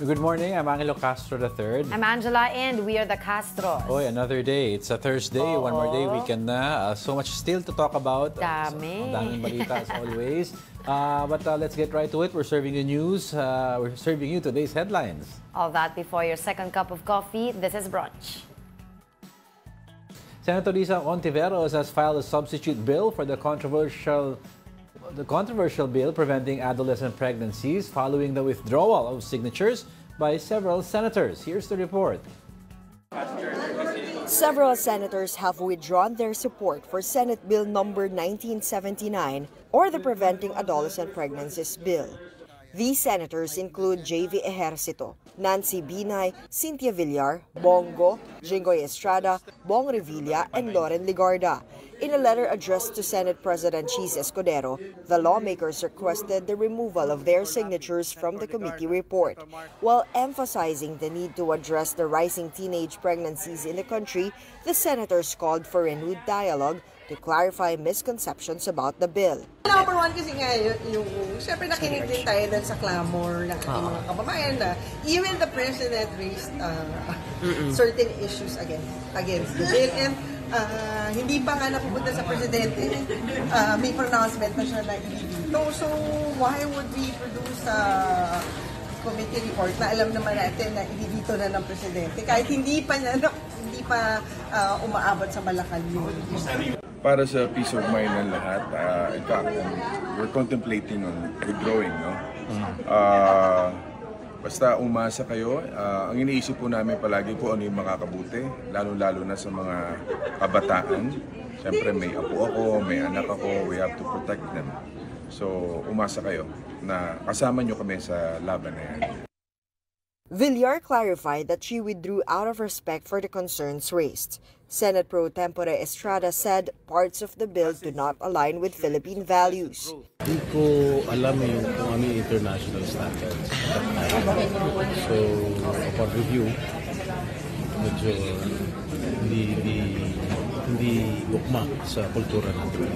Good morning, I'm Angelo Castro III. I'm Angela and we are the Castros. Oy, another day. It's a Thursday, one more day, weekend na. So much still to talk about. Dami. Daming balita as always. But let's get right to it. We're serving you news. We're serving you today's headlines. All that before your second cup of coffee. This is Brunch. Senator Risa Ontiveros has filed a substitute bill for the controversial bill preventing adolescent pregnancies following the withdrawal of signatures by several senators. Here's the report. Several senators have withdrawn their support for Senate Bill number 1979 or the Preventing Adolescent Pregnancies Bill. These senators include J.V. Ejercito, Nancy Binay, Cynthia Villar, Bongo, Jinggoy Estrada, Bong Revilla, and Loren Ligarda. In a letter addressed to Senate President Cheese Escudero, the lawmakers requested the removal of their signatures from the committee report. While emphasizing the need to address the rising teenage pregnancies in the country, the senators called for renewed dialogue to clarify misconceptions about the bill. Number one kasi nga yung syempre nakinig din tayo dun sa clamor ng ating mga kababayan na even the president raised certain issues against the bill and hindi pa nga napupunta sa presidente, may pronouncement na siya na ililito. So why would we produce a committee report na alam naman natin na ililito na ng presidente kahit hindi pa umaabot sa Malacan yun. Para sa peace of mind ng lahat, in fact, we're contemplating on withdrawing, no? Basta umasa kayo, ang iniisip po namin palagi po ano yung makakabuti, lalo-lalo na sa mga kabataan. Siyempre may apo ako, may anak ako, we have to protect them. So umasa kayo na kasama nyo kami sa laban na yan. Villar clarified that she withdrew out of respect for the concerns raised. Senate Pro Tempore Estrada said parts of the bill do not align with Philippine values. Hindi ko alam kung ano yung international standards. So, upon review, medyo hindi gukma sa kultura natin.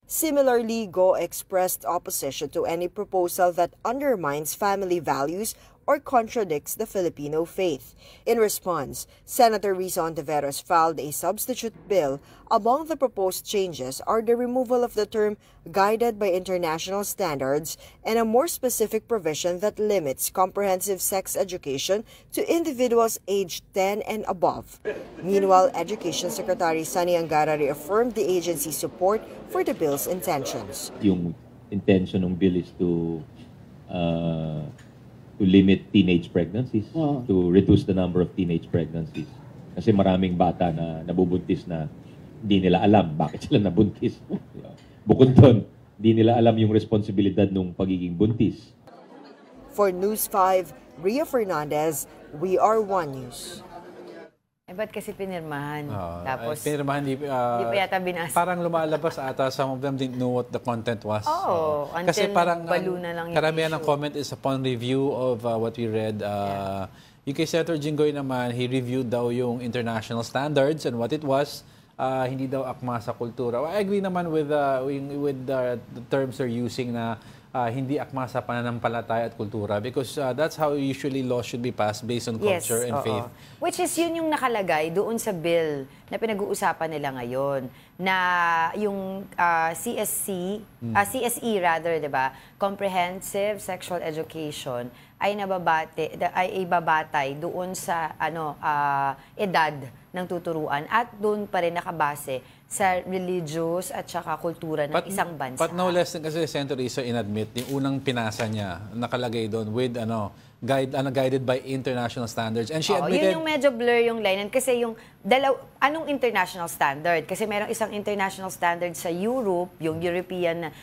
Similarly, Go expressed opposition to any proposal that undermines family values or contradicts the Filipino faith. In response, Senator Risa Ontiveros filed a substitute bill. Among the proposed changes are the removal of the term guided by international standards and a more specific provision that limits comprehensive sex education to individuals aged 10 and above. Meanwhile, Education Secretary Sunny Angara reaffirmed the agency's support for the bill's intentions. Yung intention ng bill is to limit teenage pregnancies, to reduce the number of teenage pregnancies. Kasi maraming bata na nabubuntis na hindi nila alam bakit sila nabuntis. Bukod doon, hindi nila alam yung responsibilidad ng pagiging buntis. For News 5, Ria Fernandez, We Are One News. Ba't kasi pinirmahan? Tapos, pinirmahan, di pa yata binasa. Parang lumalabas ata, some of them didn't know what the content was. Until kasi parang baluna lang yung karamihan ng issue. comment is upon review of what we read. Yung kay Senator Jinggoy naman, he reviewed daw yung international standards and what it was. Hindi daw akma sa kultura. I agree naman with the terms they're using na hindi akma sa pananampalataya at kultura because that's how usually laws should be passed based on culture and faith. Which is yun yung nakalagay doon sa bill na pinag-uusapan nila ngayon na yung CSE rather, 'di ba? Comprehensive Sexual Education ay ibabatay doon sa edad ng tuturuan at doon pa rin nakabase sa religious at saka kultura ng isang bansa. But no less than kasi Senator Risa inadmit, yung unang pinasa niya, nakalagay doon with guided by international standards. And she admitted... Yun yung medyo blur yung line. Kasi yung anong international standard? Kasi merong isang international standard sa Europe, yung European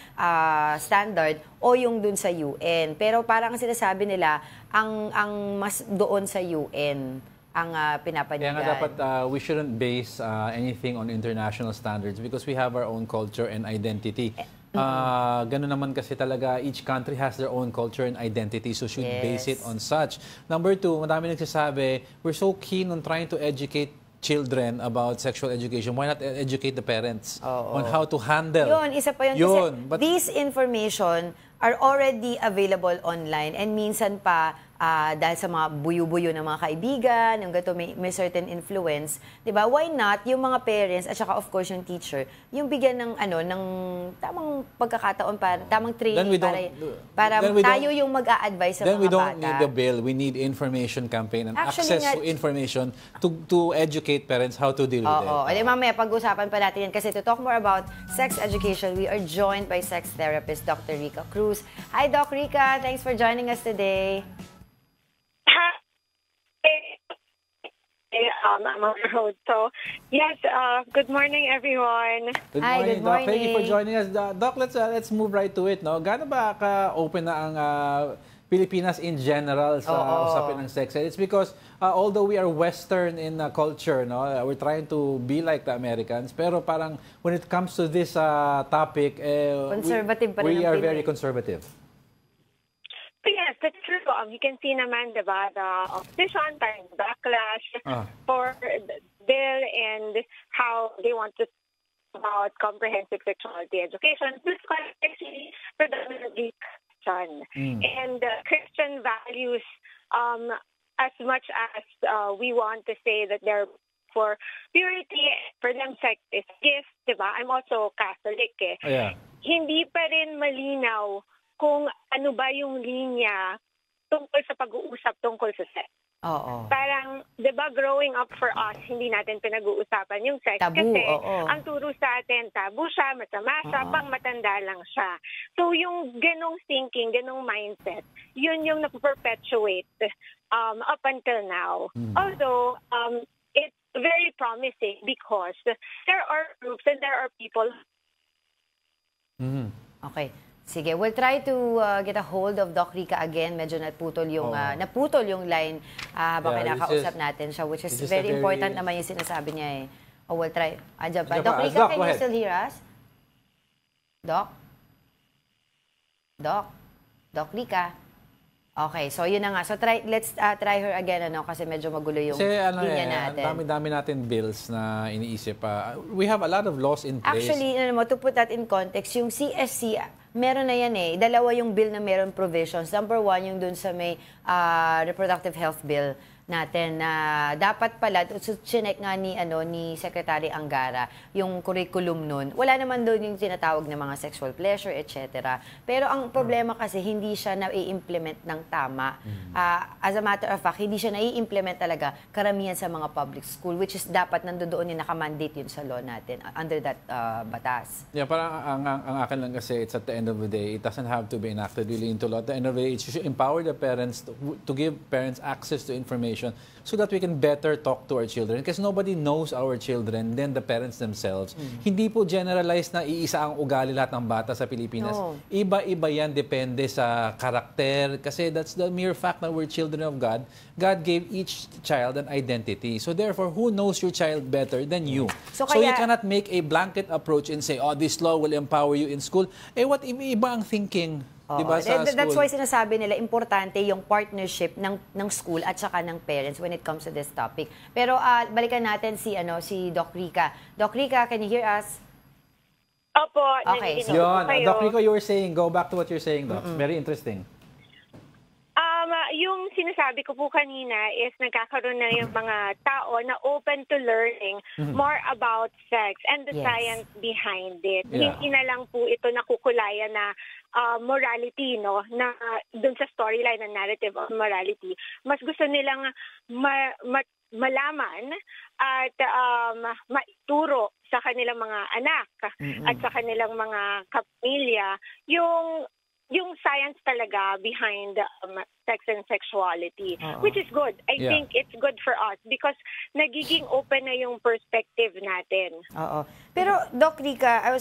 standard, o yung dun sa UN. Pero parang sinasabi nila, ang mas doon sa UN ang pinapanigan. Kaya nga dapat we shouldn't base anything on international standards because we have our own culture and identity. Ganun naman kasi talaga, each country has their own culture and identity, so should base it on such. Number two, madami nagsasabi, we're so keen on trying to educate children about sexual education. Why not educate the parents on how to handle? Yun, isa pa yun. Kasi these information are already available online and minsan pa dahil sa mga buyo-buyo ng mga kaibigan, yung gato may certain influence, 'di ba? Why not yung mga parents at saka of course yung teacher, yung bigyan ng ng tamang pagkakataon para tamang training para tayo yung mag-a-advise sa then mga we don't bata. need the bill. We need information campaign and Actually, access to information to educate parents how to deal with it. Oo. Mamaya pag-usapan pa natin yan kasi to talk more about sex education, we are joined by sex therapist Dr. Rica Cruz. Hi Doc Rica, thanks for joining us today. So, yes, good morning, everyone. Hi, good Doc. Thank you for morning. joining us. Doc, let's move right to it. No? Gaano ba ka-open na ang Pilipinas in general sa usapin ng sex ed? It's because although we are Western in culture, no, we're trying to be like the Americans, pero parang when it comes to this topic, Conservative pa rin we ang are Pinoy. very conservative. Yes, that's true. You can see naman, diba, the opposition, parang backlash for the bill and how they want to about comprehensive sexuality education. This is actually predominantly Christian. And Christian values, as much as we want to say that they're for purity, for them sex is gift, diba? I'm also Catholic eh. Oh, yeah. Hindi pa rin malinaw kung ano ba yung linya tungkol sa pag-uusap tungkol sa sex. Oo. Parang, di ba, growing up for us, hindi natin pinag-uusapan yung sex. Tabu, kasi oo. ang turo sa atin, tabu siya, masama siya, pang matanda lang siya. So yung ganong thinking, ganong mindset, yun yung napoperpetuate up until now. Although, it's very promising because there are groups and there are people. Okay. Sige, we'll try to get a hold of Doc Rica again. Medyo naputol yung line habang kinakausap natin siya, which is very important naman yung sinasabi niya eh. Oh, we'll try. Andiyan pa. Doc Rica, can you still hear us? Doc? Doc Rica? Okay, so yun na nga. So let's try her again, kasi medyo magulo yung linya natin. Dami-dami natin bills na iniisip. We have a lot of laws in place. Actually, to put that in context, yung CSC, meron na yan eh. Dalawa yung bill na meron provisions. Number one, yung dun sa may reproductive health bill natin na dapat pala, so chinek nga ni Secretary Angara yung curriculum nun. Wala naman doon yung tinatawag na mga sexual pleasure, etc. Pero ang problema kasi hindi siya na-i-implement ng tama. As a matter of fact, hindi siya na-i-implement talaga karamihan sa mga public school, which is dapat nandoon yung nakamandate yun sa law natin under that batas. Yeah, parang ang akin lang kasi, it's at the end of the day, it doesn't have to be enacted really into law. At the end of the day, it should empower the parents to give parents access to information so that we can better talk to our children. Because nobody knows our children than the parents themselves. Hindi po generalized na iisa ang ugali lahat ng bata sa Pilipinas. No. Iba-iba yan, depende sa karakter. Kasi that's the mere fact that we're children of God. God gave each child an identity. So therefore, who knows your child better than you? So you cannot make a blanket approach and say, this law will empower you in school. What iba ang thinking? Diba, that's why sinasabi nila, importante yung partnership ng school at saka ng parents when it comes to this topic. Pero balikan natin si Doc Rica. Doc Rica, can you hear us? Opo, okay. So, Doc Rica, you were saying, go back to what you're saying, Doc. Very interesting. Yung sinasabi ko po kanina is nagkakaroon na yung mga tao na open to learning more about sex and the science behind it. Yeah. Hindi na lang po ito nakukulayan na morality, no? Na dun sa storyline na narrative of morality. Mas gusto nilang malaman at maituro sa kanilang mga anak at sa kanilang mga kapamilya yung science talaga behind sex and sexuality, which is good. I think it's good for us because nagiging open na yung perspective natin. Oo. Pero Doc Rica, I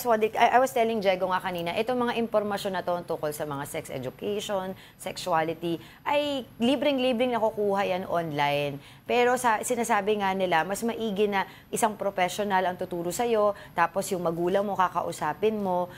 was telling Diego nga kanina, itong mga impormasyon na to tungkol sa mga sex education, sexuality, ay libreng-libreng nakukuha yan online. Pero sinasabi nga nila, mas maigi na isang professional ang tuturo sa'yo, tapos yung magulang mo kakausapin mo,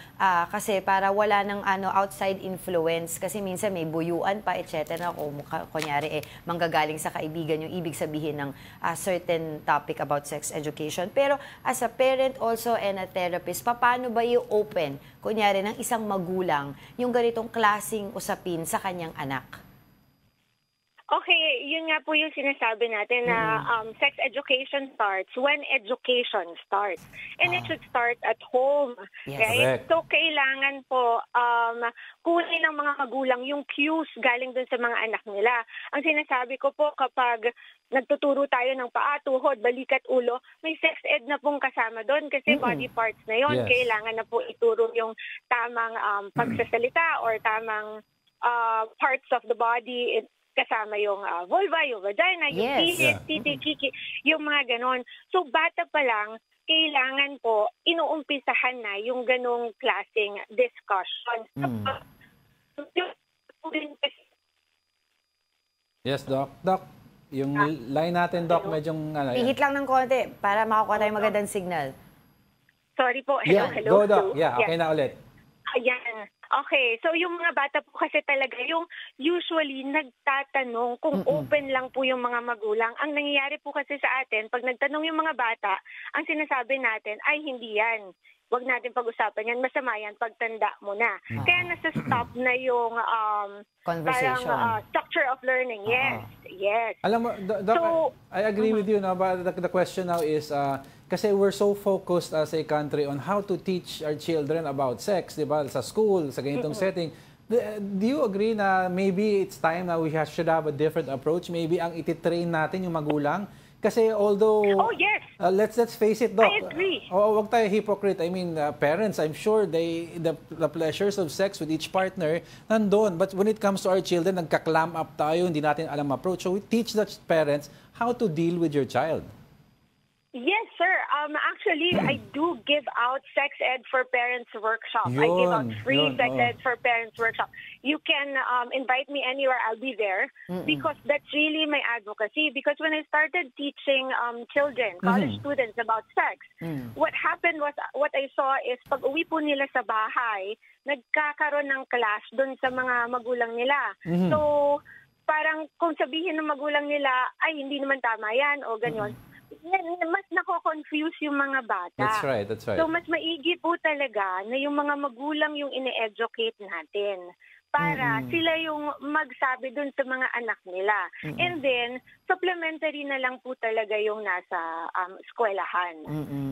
kasi para wala ng outside influence, kasi minsan may buyuan pa, etc. Kung kunyari manggagaling sa kaibigan yung ibig sabihin ng certain topic about sex education. Pero as a parent also and a therapist, paano ba yung open, kunyari, ng isang magulang yung ganitong klaseng usapin sa kanyang anak? Okay, yun nga po yung sinasabi natin na sex education starts when education starts. And it should start at home. Yes. Right? Correct. So, kailangan po kunin ng mga magulang yung cues galing dun sa mga anak nila. Ang sinasabi ko po, kapag nagtuturo tayo ng paa, tuhod, balikat, ulo, may sex ed na pong kasama doon kasi body parts na yon. Yes. Kailangan na po ituro yung tamang pagsasalita or tamang parts of the body, kasama yung vulva, yung vagina, yung Yes. titi, kiki, yung mga ganon. So, bata pa lang, kailangan po, inuumpisahan na yung ganong klaseng discussion. Yes, Doc. Doc, yung line natin, Doc, medyo Pihit lang ng konti para makakuha tayong magandang signal. Sorry po. Hello, Yeah, hello. go, Doc. Yeah, okay na ulit. Ayan. Okay. So, yung mga bata po kasi talaga, yung usually nagtatanong kung open lang po yung mga magulang. Ang nangyayari po kasi sa atin, pag nagtanong yung mga bata, ang sinasabi natin, ay hindi yan. Huwag natin pag-usapan yan. Masama yan. Pagtanda mo na. Kaya nasa-stop na yung Conversation. parang structure of learning. Yes. Yes. Alam mo, Doc, So, I agree with you. No? But the question now is, kasi we're so focused as a country on how to teach our children about sex, di ba? Sa school, sa ganitong setting. Do you agree na maybe it's time na we should have a different approach? Maybe ang ititrain natin yung magulang? Kasi although, oh, yes. let's face it, Doc. I agree. Wag tayo hypocrite. I mean, parents, I'm sure the pleasures of sex with each partner nandun. But when it comes to our children, nagka-clam up tayo, hindi natin alam approach. So we teach the parents how to deal with your child. Yes, sir. Actually, I do give out sex ed for parents workshop. I give out free sex ed for parents workshop. You can invite me anywhere. I'll be there because that's really my advocacy. Because when I started teaching children, college students about sex, what happened was, what I saw is pag uwi po nila sa bahay, nagkakaroon ng clash dun sa mga magulang nila. So, parang kung sabihin ng magulang nila, ay hindi naman tama yan o ganyan, mas nako-confuse yung mga bata. That's right. So, mas maigi po talaga na yung mga magulang yung ine-educate natin para sila yung magsabi dun sa mga anak nila. And then, supplementary na lang po talaga yung nasa eskwelahan.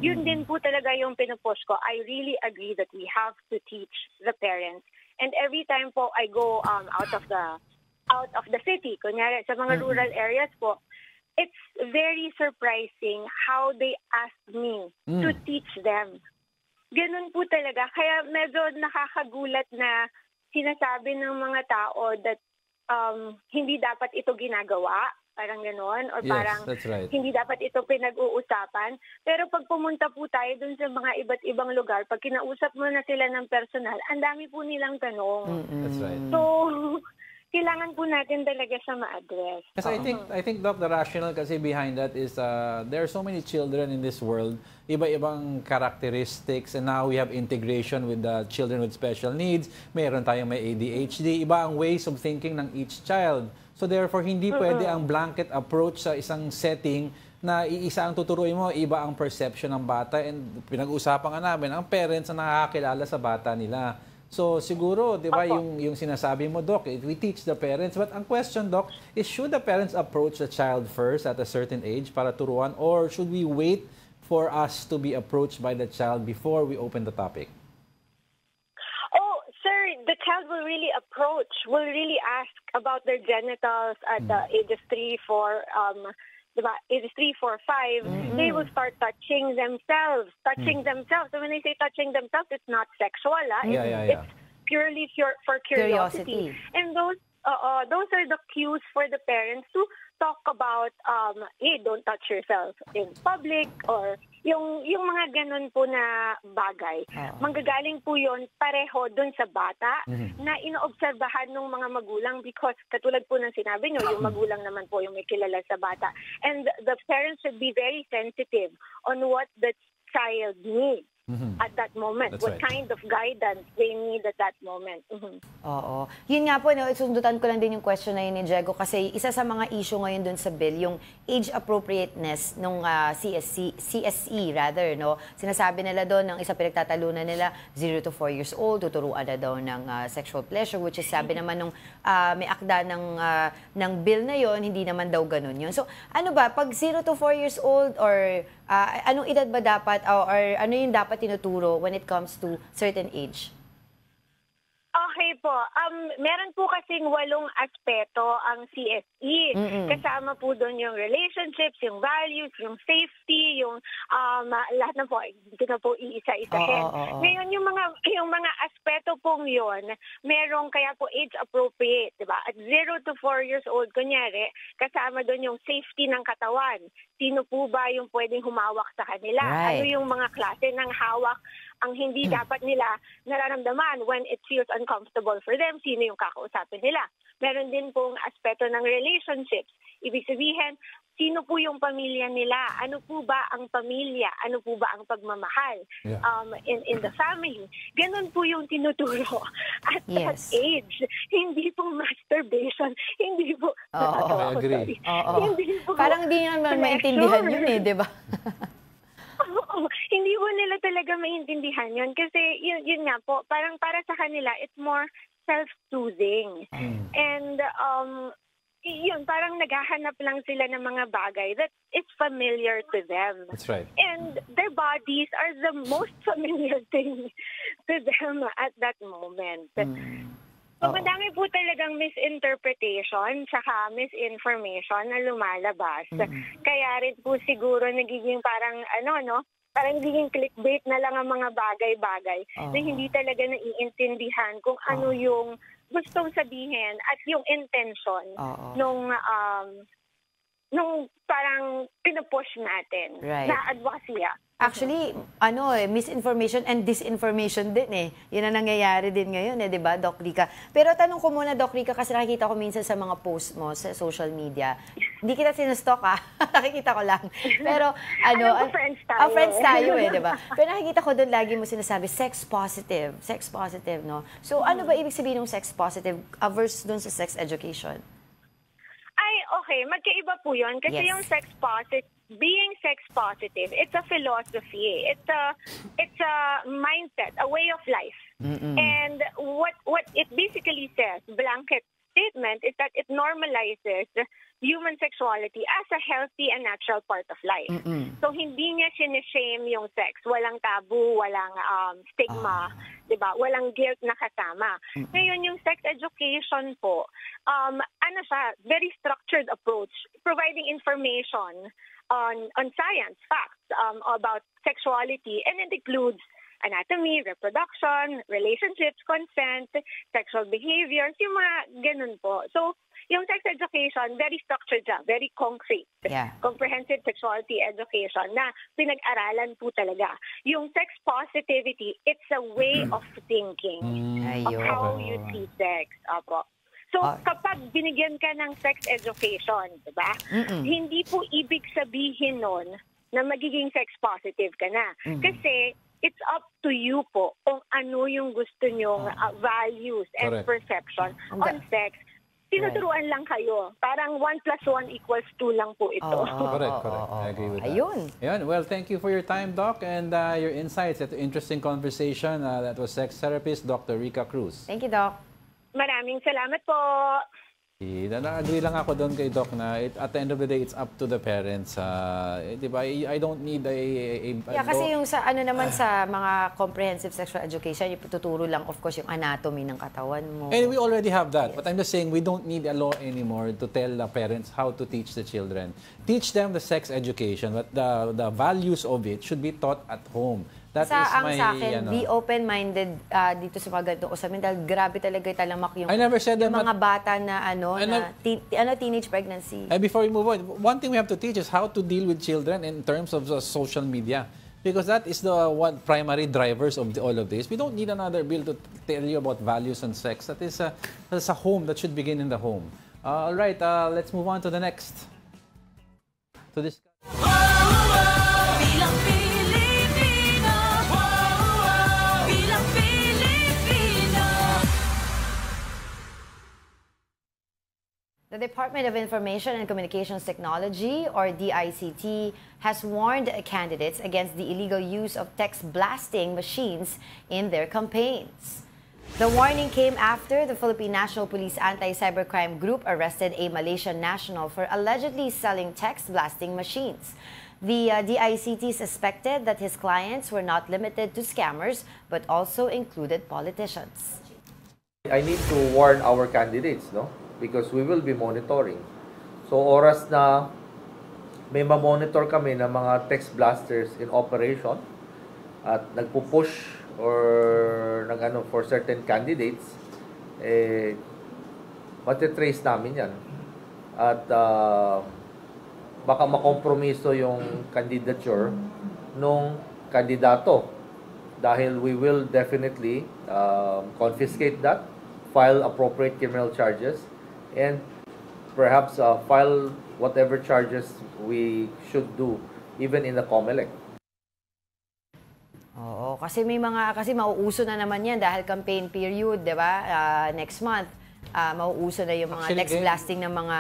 Yun din po talaga yung pinupush ko. I really agree that we have to teach the parents. And every time po I go out of the city, kunyari sa mga rural areas po, it's very surprising how they ask me to teach them. Ganun po talaga. Kaya medyo nakakagulat na sinasabi ng mga tao that hindi dapat ito ginagawa. Parang gano'n. Or parang that's right. hindi dapat ito pinag-uusapan. Pero pag pumunta po tayo dun sa mga iba't ibang lugar, pag kinausap mo na sila ng personal, ang dami po nilang tanong. That's right. So, kailangan po natin talaga siya ma-address. Kasi I think, Doc, the rationale kasi behind that is there are so many children in this world, iba-ibang characteristics, and now we have integration with the children with special needs. Meron tayong may ADHD, iba ang ways of thinking ng each child. So therefore, hindi pwede ang blanket approach sa isang setting na iisa ang tuturuin mo, iba ang perception ng bata, and pinag-usapan nga namin ang parents na nakakakilala sa bata nila. So siguro, 'di ba, yung sinasabi mo, Doc, we teach the parents, but ang question, Doc, is should the parents approach the child first at a certain age para turuan, or should we wait for us to be approached by the child before we open the topic? Oh, sir, the child will really ask about their genitals at the ages 3, 4, diba, ages 3, 4, 5, they will start touching themselves. So when they say touching themselves, it's not sexual. It's purely for curiosity. And those are the cues for the parents to talk about, hey, don't touch yourself in public, or yung mga ganun po na bagay. Manggagaling po yun pareho dun sa bata na inoobserbahan ng mga magulang, because katulad po ng sinabi nyo, yung magulang naman po yung may kilala sa bata. And the parents should be very sensitive on what the child needs. at that moment. That's What right. kind of guidance they need at that moment. Oo. Yun nga po, no, sundutan ko lang din yung question na yun ni Diego kasi isa sa mga issue ngayon dun sa bill, yung age appropriateness ng CSE rather, no? Sinasabi nila doon, ng isa pinagtatalunan nila, 0 to 4 years old, tuturuan na daw ng sexual pleasure, which is sabi naman nung may akda ng bill na yon, hindi naman daw ganun yun. So, ano ba, pag 0 to 4 years old or anong edad ba dapat or ano yung dapat tinuturo when it comes to certain age? Okay po. Meron po kasing 8 aspeto ang CSE. Kasama po doon yung relationships, yung values, yung safety, yung lahat na po. Hindi na po iisa-isahin. Ngayon, yung mga aspeto pong yun, merong kaya po age appropriate, di ba? At 0 to 4 years old, kunyari, kasama doon yung safety ng katawan. Sino po ba yung pwedeng humawak sa kanila? Right. Ano yung mga klase ng hawak ang hindi dapat nila nararamdaman when it feels uncomfortable for them, sino yung kakausapin nila. Meron din pong aspeto ng relationships. Ibig sabihin, sino po yung pamilya nila? Ano po ba ang pamilya? Ano po ba ang pagmamahal in the family? Ganon po yung tinuturo at that age. Hindi po masturbation. Hindi po... I agree. Hindi po parang di naman maintindihan yun eh, di ba? Hindi po nila talaga maintindihan yun kasi yun nga po, parang para sa kanila, it's more self-soothing. And yun, parang naghahanap lang sila ng mga bagay that is familiar to them. That's right. And their bodies are the most familiar thing to them at that moment. So, madami po talagang misinterpretation saka misinformation na lumalabas. Kaya rin po siguro nagiging parang parang nagiging clickbait na lang ang mga bagay-bagay na hindi talaga naiintindihan kung ano yung gustong sabihin at yung intention nung parang pinupush natin na advocacy. Actually, misinformation and disinformation din eh. Yun ang nangyayari din ngayon eh, di ba, Doc Rica? Pero tanong ko muna, Doc Rica, kasi nakikita ko minsan sa mga post mo sa social media. Hindi kita sinustok nakikita ko lang. Pero friends tayo. Friends tayo eh, di ba? Pero nakikita ko doon lagi mo sinasabi, sex positive. Sex positive, no? So, ano ba ibig sabihin ng sex positive versus doon sa sex education? Okay, magkaiba po yun. Kasi yung sex positive, being sex positive, it's a philosophy. It's a mindset, a way of life. And what it basically says, blanket statement, is that it normalizes human sexuality as a healthy and natural part of life. So hindi niya sinishame yung sex. Walang tabu, walang stigma, diba? Walang guilt na kasama. Ngayon yung sex education po, very structured approach, providing information on science, facts about sexuality, and it includes anatomy, reproduction, relationships, consent, sexual behaviors, yung mga ganun po. So, yung sex education, very structured siya, very concrete. Comprehensive sexuality education na pinag-aralan po talaga. Yung sex positivity, it's a way of thinking of how you see sex. So, kapag binigyan ka ng sex education, diba? Hindi po ibig sabihin nun na magiging sex positive ka na. Kasi, it's up to you po kung ano yung gusto nyong values and perception on sex. Tinuturuan lang kayo. Parang 1 + 1 = 2 lang po ito. Correct. I agree with that. Ayun. Well, thank you for your time, Doc, and your insights. It's an interesting conversation. That was sex therapist, Dr. Rica Cruz. Thank you, Doc. Maraming salamat po. Na-agree lang ako doon kay Doc na at the end of the day, it's up to the parents. Diba? I don't need kasi yung sa sa mga comprehensive sexual education, ituturo lang of course yung anatomy ng katawan mo. And we already have that. But I'm just saying we don't need a law anymore to tell the parents how to teach the children. Teach them the sex education, but the values of it should be taught at home. That is my, sa akin, be open-minded dito sa mga ganitong usamin dahil grabe talaga talamak yung, I never said that, yung mga bata na teenage pregnancy. And before we move on, one thing we have to teach is how to deal with children in terms of social media. Because that is the one primary drivers of all of this. We don't need another bill to tell you about values and sex. That's a home that should begin in the home. All right, let's move on to the next. To discuss. Department of Information and Communications Technology, or DICT, has warned candidates against the illegal use of text blasting machines in their campaigns. The warning came after the Philippine National Police Anti-Cybercrime Group arrested a Malaysian national for allegedly selling text blasting machines. The DICT suspected that his clients were not limited to scammers but also included politicians. I need to warn our candidates, no? Because we will be monitoring. So oras na may ma-monitor kami ng mga text blasters in operation at nagpo-push or for certain candidates, matitrace namin yan. At baka makompromiso yung candidature nung kandidato dahil we will definitely confiscate that, file appropriate criminal charges, and perhaps file whatever charges we should do even in the COMELEC. Oo, kasi mauuso na naman yan dahil campaign period, 'di ba? Next month, mauuso na yung mga text blasting ng mga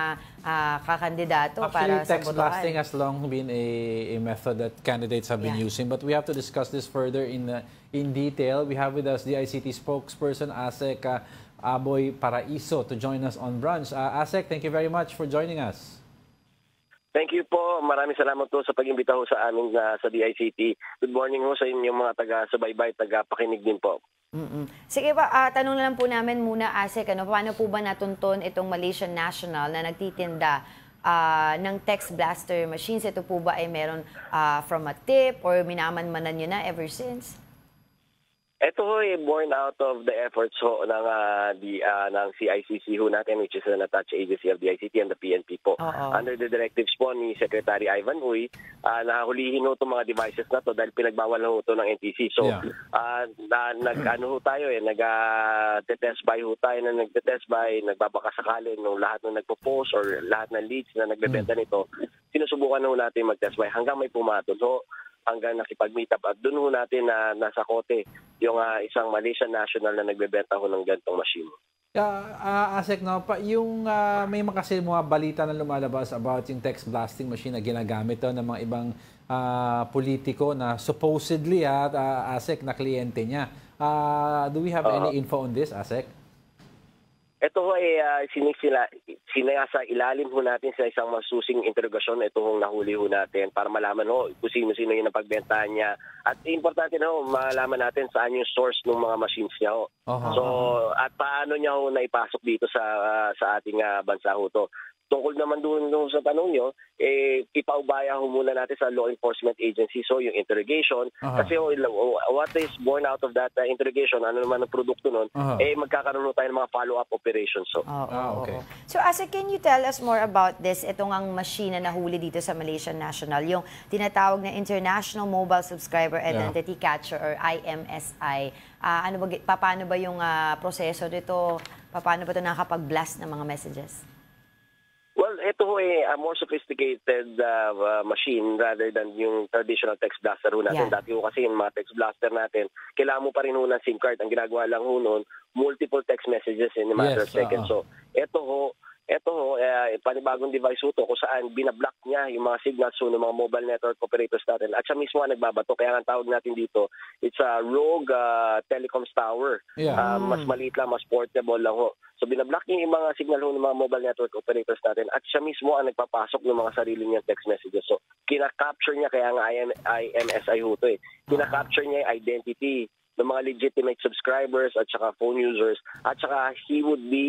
kakandidato para sa botohan. Text blasting has long been a method that candidates have been using, but we have to discuss this further in detail. We have with us the ICT spokesperson Asek Aboy Paraiso to join us on Brunch. Asek, thank you very much for joining us. Thank you po. Maraming salamat po sa pag-imbita ho sa amin sa DICT. Good morning ho sa inyong mga taga-subaybay, taga-pakinig din po. Sige ba, tanong na lang po namin muna, Asek, paano po ba natunton itong Malaysian national na nagtitinda ng text blaster machines? Ito po ba ay meron from a tip or minamanmanan nyo na ever since? Ito ho ay born out of the efforts ho ng CICC ho natin, which is an attached agency of the ICT and the PNP po. Under the directives po ni Secretary Ivan Uy, nahulihin ho itong mga devices na to dahil pinagbawal ho ito ng NTC. So, nag-test buy ho tayo na nag-test buy, nagbabakasakali nung lahat ng nagpo-post or lahat ng leads na nagbebenta nito. Sinusubukan ho natin mag-test buy hanggang may pumatol. So, hanggang nakipag-meet up. At doon ho natin na nasa kote yung isang Malaysian national na nagbebenta ho ng gantong machine. Asek, may kasi mga balita na lumalabas about yung text blasting machine na ginagamit ng mga ibang politiko na supposedly, Asek, na kliyente niya. Do we have any info on this, Asek? Ito ho ay sinasa ilalim ho natin sa isang masusing interogasyon. Ito hong nahuli ho natin para malaman ho kung sino-sino yung napagbentahan niya. At importante na ho, malaman natin saan yung source ng mga machines niya ho. So, at paano niya ho naipasok dito sa ating bansa ho to. Tungkol naman doon sa tanong nyo, ipaubaya ho muna natin sa law enforcement agency. So, yung interrogation, kasi what is born out of that interrogation, ano naman ang produkto nun, magkakaroon tayo ng mga follow-up operations. So. Okay. So, Asek, can you tell us more about this? Itong ang machine na nahuli dito sa Malaysian National, yung tinatawag na International Mobile Subscriber Identity Catcher or IMSI. Paano ba yung proseso nito? Paano ba ito nakakapag-blast ng mga messages? Well, ito ho ay a more sophisticated machine rather than yung traditional text blaster ho natin. Dati ho kasi yung mga text blaster natin, kailangan mo pa rin ho ng SIM card. Ang ginagawa lang ho noon, multiple text messages in a matter of seconds. So, ito ho, panibagong device ho to kung saan binablock niya yung mga signals ho ng mga mobile network operators natin. At siya mismo ang nagbabato. Kaya ang tawag natin dito, it's a rogue telecoms tower. Mas maliit lang, mas portable lang ho. So binablock niya yung mga signal ho ng mga mobile network operators natin at siya mismo ang nagpapasok ng mga sarili niyang text messages. So kina-capture niya, kaya nga IMSI ho to kina-capture niya yung identity ng mga legitimate subscribers at saka phone users at saka he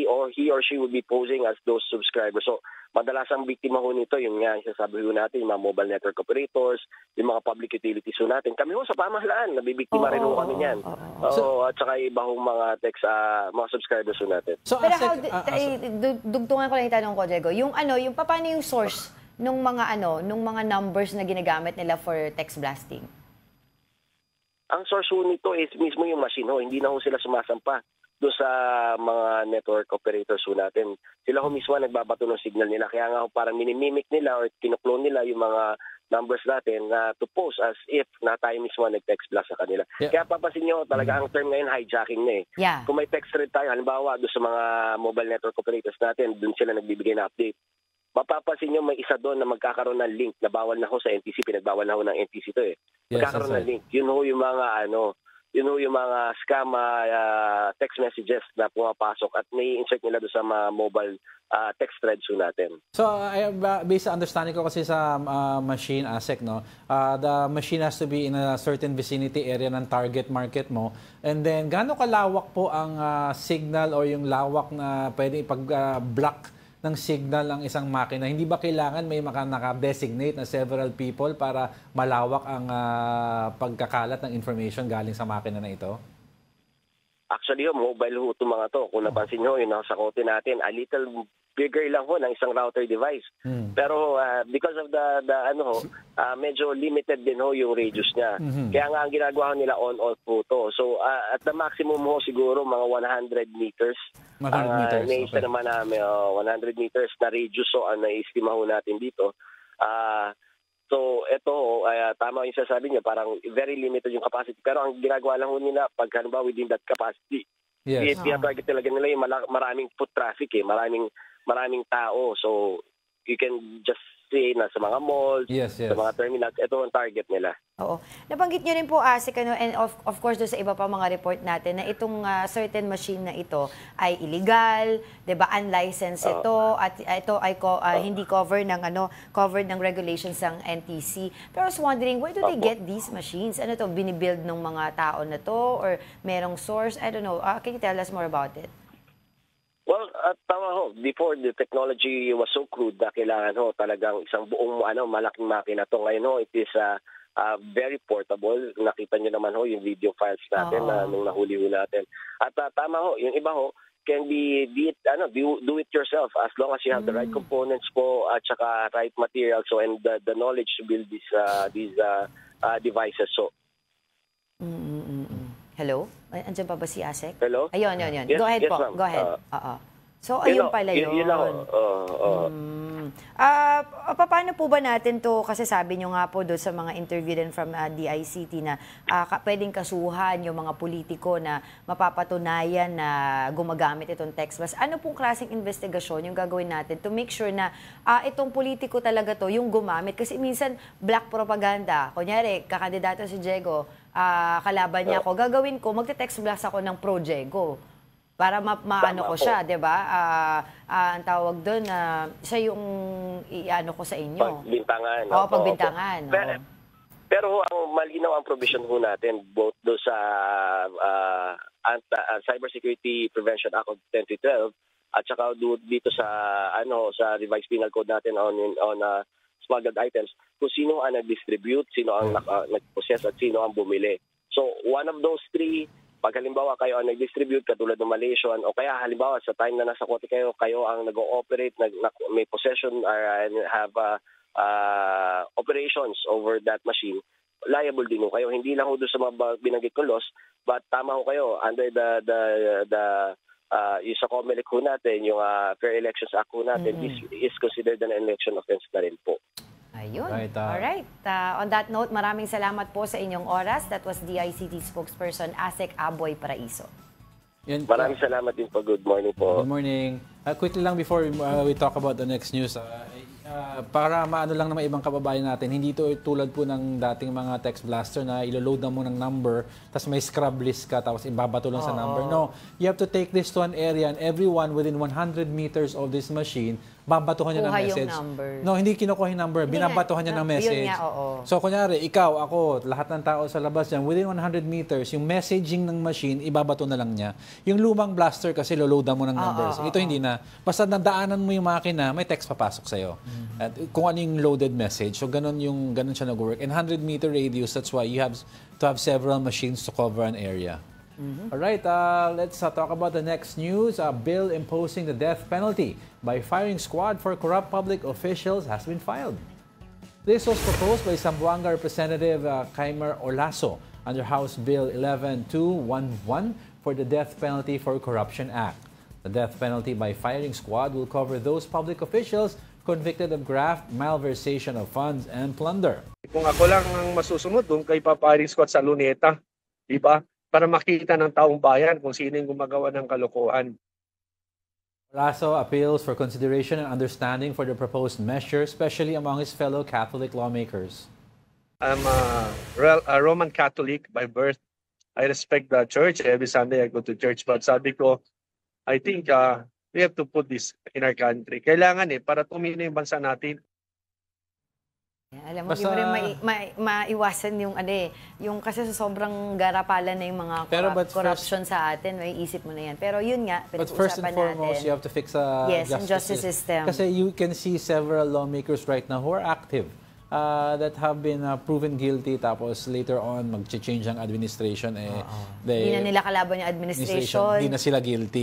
or she would be posing as those subscribers. So madalas ang biktima ho nito, yung sasabi ho natin, yung mga mobile network operators, yung mga public utilities ho natin. Kami ho sa pamahalaan, nabibiktima rin ho kami niyan. At saka iba hong mga mga subscribers ho natin. So, pero dugtungan ko lang yung tanong ko, Diego. Yung paano yung source nung mga numbers na ginagamit nila for text blasting? Ang source ho nito is mismo yung machine ho. Hindi na ho sila sumasampa doon sa mga network operators ho natin. Sila ho mismo nagbabato ng signal nila. Kaya nga ho parang minimimic nila or kinuklone nila yung mga numbers natin to pose as if na tayo mismo nag-text blast sa kanila. Yeah. Kaya papansin nyo, talaga ang term ngayon, hijacking na eh. Yeah. Kung may text thread tayo, halimbawa doon sa mga mobile network operators natin, doon sila nagbibigay na update. Mapapansin nyo, may isa doon na magkakaroon ng link na bawal na ho sa NTC, pinagbawal na ho ng NTC to eh. Magkakaroon ng link. Yun ho yung mga yung mga scam text messages na pumapasok at may insert nila doon sa mga mobile text threads natin. So, based sa understanding ko kasi sa machine, ASEC, no? The machine has to be in a certain vicinity area ng target market mo. And then, gaano kalawak po ang signal or yung lawak na pwede ipag-block ng signal ang isang makina? Hindi ba kailangan may naka-designate na several people para malawak ang pagkakalat ng information galing sa makina na ito? Actually, mobile ho itong mga to. Kung napansin nyo, yung nasa kote natin, a little bigger lang ho ng isang router device. Pero because of the medyo limited din ho yung radius niya. Kaya nga ang ginagawa nila on-off po to. So at the maximum ho siguro mga 100 meters. 100 meters. Naista naman namin 100 meters na radius so na-estima ho natin dito. So ito tama yung sasabi niya, parang very limited yung capacity. Pero ang ginagawa lang ho nila pag halimbawa within that capacity. Yes. Target talaga nila yung maraming foot traffic maraming tao. So, you can just say na sa mga malls, sa mga terminals, ito ang target nila. Oo. Nabanggit nyo rin po, ASEC, and of course, doon sa iba pa mga report natin, na itong certain machine na ito ay illegal, diba, unlicensed ito, at ito ay hindi covered ng regulations ng NTC. Pero I was wondering, where do they get these machines? Ano to, binibuild ng mga tao na to, or merong source? I don't know. Can you tell us more about it? Well, tama ho. Before, the technology was so crude na kailangan ho talagang isang buong malaking makina to. Ngayon ho, it is very portable. Nakita nyo naman ho yung video files natin nung nahuli ho natin. At tama ho, yung iba ho, can be do it yourself as long as you have the right components po at saka right materials and the knowledge to build these devices. So, Hello? Andiyan pa ba si ASEC? Hello? Ayun. Yes, Go ahead po. Go ahead. So, ayun pala yun. Yun lang. Paano po ba natin to? Kasi sabi nyo nga po doon sa mga interview din from DICT na pwedeng kasuhan yung mga politiko na mapapatunayan na gumagamit itong text blast. Ano pong klaseng investigasyon yung gagawin natin to make sure na itong politiko talaga to yung gumamit? Kasi minsan black propaganda. Kunyari, kakandidato si Diego, kalaban niya ako, gagawin ko, magte-text blast ako ng pro-Diego. Para maano ko siya, 'di ba? Ang tawag doon siya yung iano ko sa inyo. Pagbintangan. Pagbintangan. Pero ang malinaw ang provision ho natin both do sa Cybersecurity Prevention Act of 2012 at saka dito sa sa revised penal code natin on smuggled items kung sino ang nag-distribute, sino ang nag-possess at sino ang bumili. So one of those three, pag halimbawa kayo ang nag-distribute katulad ng Malaysian o kaya halimbawa sa time na nasa kote kayo ang nag-ooperate, may possession or have operations over that machine, liable din ho kayo. Hindi lang ho doon sa mga binanggit kong laws, but tama ho kayo under yung sa COMELEC ho natin, yung Fair Elections Act ho natin, this is considered an election offense na rin po. Ayun. Alright. On that note, maraming salamat po sa inyong oras. That was DICT spokesperson ASEC Aboy Paraiso. Maraming salamat din po. Good morning po. Good morning. Quickly lang before we talk about the next news, para maano lang naman ibang kababayan natin, hindi ito tulad po ng dating mga text blaster na ilo-load na mo ng number, tapos may scrub list ka, tapos ibabato lang sa number. No, you have to take this to an area and everyone within 100 meters of this machine, babatuhan niya ng message. No, hindi kinukuha yung number, binabatuhan niya ng message. So, kunyari, ikaw, ako, lahat ng tao sa labas yan, within 100 meters, yung messaging ng machine, ibabato na lang niya. Yung lumang blaster kasi, loloadan mo ng numbers. Ito hindi na. Basta nadaanan mo yung makina, may text papasok sa'yo. At kung ano yung loaded message. So, ganun siya nag-work. And 100-meter radius, that's why you have to have several machines to cover an area. All right, let's talk about the next news. A bill imposing the death penalty by firing squad for corrupt public officials has been filed. This was proposed by Zamboanga Representative Kaimer Olaso under House Bill 11211 for the Death Penalty for Corruption Act. The death penalty by firing squad will cover those public officials convicted of graft, malversation of funds, and plunder. Kung ako lang ang masusunod doon kay firing squad sa Luneta, di ba? Para makita ng taong bayan kung sino yung gumagawa ng kalokohan. Lasso appeals for consideration and understanding for the proposed measure, especially among his fellow Catholic lawmakers. I'm a Roman Catholic by birth. I respect the church. Every Sunday I go to church. But sabi ko, I think we have to put this in our country. Kailangan para tumino yung bansa natin. Alam mo, hindi mo rin maiwasan yung yung kasi sa sobrang garapalan na yung mga corruption sa atin, may isip mo na yan. Pero yun nga, but first and foremost, you have to fix a justice system. Kasi you can see several lawmakers right now who are active that have been proven guilty, tapos later on mag-change ang administration. Hindi na nila kalaban yung administration. Hindi na sila guilty.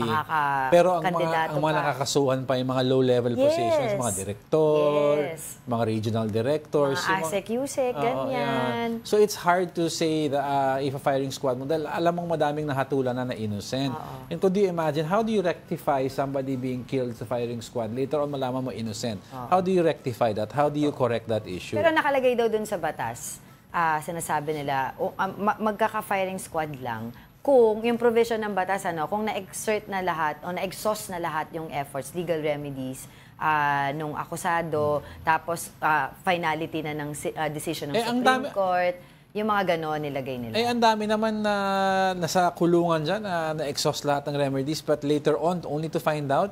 Pero ang mga nakakasuhan pa yung mga low-level positions, mga director, mga regional directors. Mga ASEC-USEC, ganyan. So it's hard to say that if a firing squad mo, dahil alam mong madaming nahatulan na innocent. And could you imagine, how do you rectify somebody being killed sa firing squad? Later on, malaman mo innocent. How do you rectify that? How do you correct that issue? Pero nakalagay daw dun sa batas, sinasabi nila, magkaka-firing squad lang kung yung provision ng batas, kung na-exert na lahat o na-exhaust na lahat yung efforts, legal remedies, nung akusado, tapos finality na ng decision ng Supreme Court. Yung mga gano'n nilagay nila. Ang dami naman na nasa kulungan dyan, na-exhaust lahat ng remedies, but later on, only to find out,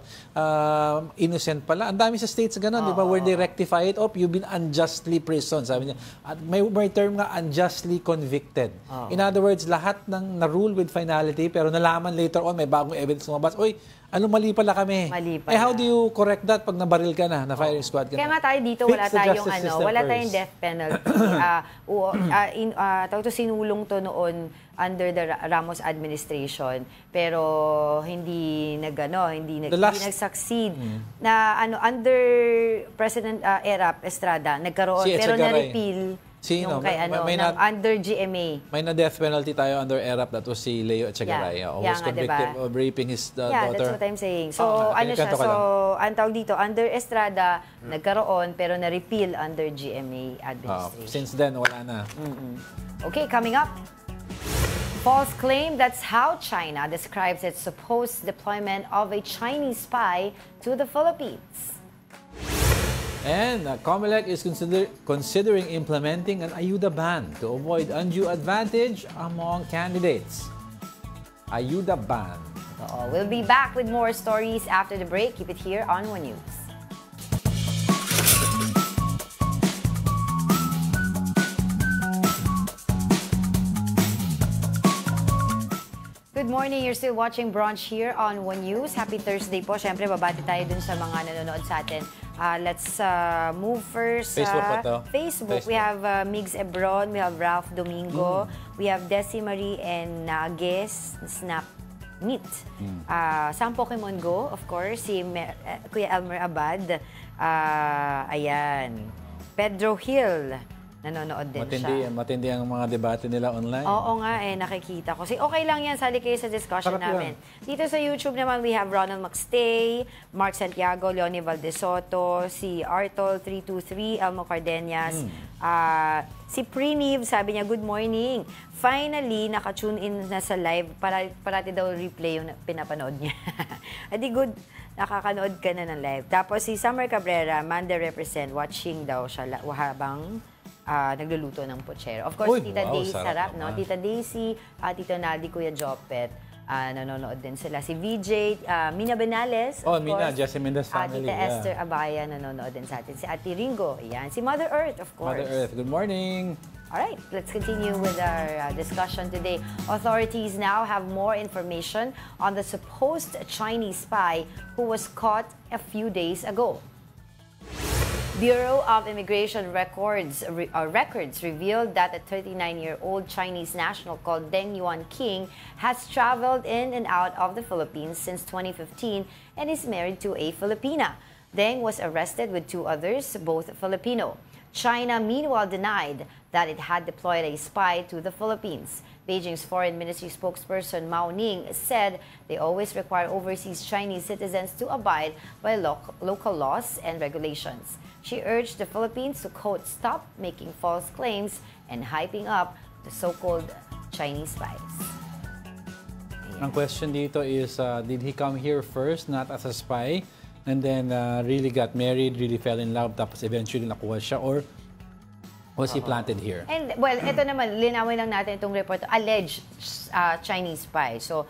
innocent pala. Ang dami sa states gano'n, di ba? Where they rectify it, you've been unjustly prisoned. Sabi niya, at may term nga, unjustly convicted. In other words, lahat ng na-rule with finality, pero nalaman later on, may bagong evidence lumabas, mali pala kami. How do you correct that pag nabaril ka na firing squad ka na? Kaya nga tayo dito, wala tayong death penalty. Sinulong to noon under the Ramos administration, pero hindi nag-succeed. Under President Erap Estrada, nagkaroon, pero na-repeal. Sino? Under GMA. May na-death penalty tayo under ERAP, that was si Leo Echegaray, who was convicted of raping his daughter. Yeah, that's what I'm saying. So, ang tawag dito, under Estrada, nagkaroon, pero na-repeal under GMA administration. Since then, wala na. Okay, coming up. False claim, that's how China describes its supposed deployment of a Chinese spy to the Philippines. And COMELEC is considering implementing an ayuda ban to avoid undue advantage among candidates. Ayuda ban. We'll be back with more stories after the break. Keep it here on One News. Good morning. You're still watching Brunch here on One News. Happy Thursday po. Siyempre, babati tayo dun sa mga nanonood sa atin. Let's move first. Facebook. We have Migs Ebron. We have Ralph Domingo. We have Desi Marie and Nages Snap Meet. Sang Pokemon Go, of course. Si Kuya Elmer Abad. Ayan. Pedro Hill. Nanonood din siya. Matindi ang mga debate nila online. Oo nga nakikita ko. Okay lang yan, sali kayo sa discussion namin. Dito sa YouTube naman, we have Ronald Maxtay, Mark Santiago, Leonie Valdesoto, si Artol323, Elmo Cardenas, si Priniv, sabi niya, good morning. Finally, naka-tune in na sa live, parati daw replay yung pinapanood niya. Adi good, nakakanood ka na ng live. Tapos si Summer Cabrera, Manda Represent, watching daw siya habang nagluluto ng pochero. Of course, Tita Daisy, sarap, no? Tita Daisy, Tito Naldi, Kuya Jopet, nanonood din sila. Si VJ, Mina Benales, of Mina, Jessie Mendez family. Tita Esther Abaya, nanonood din sa atin. Si Ate Ringo, yan. Si Mother Earth, of course. Mother Earth, good morning. All right, let's continue with our discussion today. Authorities now have more information on the supposed Chinese spy who was caught a few days ago. Bureau of Immigration Records revealed that a 39-year-old Chinese national called Deng Yuanqing has traveled in and out of the Philippines since 2015 and is married to a Filipina. Deng was arrested with two others, both Filipino. China, meanwhile, denied that it had deployed a spy to the Philippines. Beijing's Foreign Ministry spokesperson Mao Ning said they always require overseas Chinese citizens to abide by local laws and regulations. She urged the Philippines to, quote, stop making false claims and hyping up the so-called Chinese spies. Ang question dito is, did he come here first, not as a spy, and then really got married, really fell in love, tapos eventually nakuha siya, or was he planted here? And, well, ito naman, linawin lang natin itong report, alleged Chinese spy. So,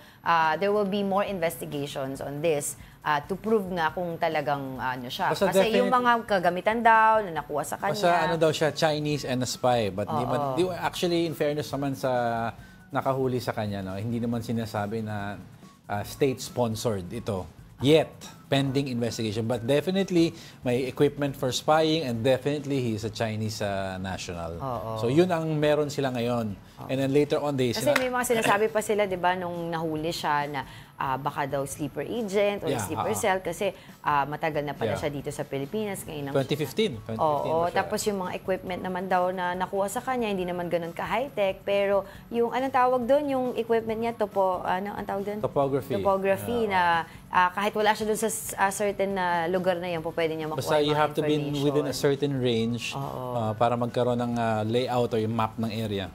there will be more investigations on this to prove nga kung talagang ano siya. Basta kasi yung mga kagamitan daw na nakuha sa kanya. Basta ano daw siya, Chinese and a spy. But actually, in fairness naman sa nakahuli sa kanya, no, hindi naman sinasabi na state-sponsored ito. Yet, pending investigation. But definitely, may equipment for spying and definitely he's a Chinese national. So yun ang meron sila ngayon. And then later on, kasi may mga sinasabi pa sila, di ba, nung nahuli siya na baka daw sleeper agent or sleeper cell kasi matagal na pala siya dito sa Pilipinas. 2015. Oo, tapos yung mga equipment naman daw na nakuha sa kanya, hindi naman ganun ka-high-tech. Pero yung, anong tawag doon, yung equipment niya, ano ang tawag doon? Topography na kahit wala siya doon sa certain lugar na yan, pwede niya makuha. Basta you have to be within a certain range para magkaroon ng layout or yung map ng area.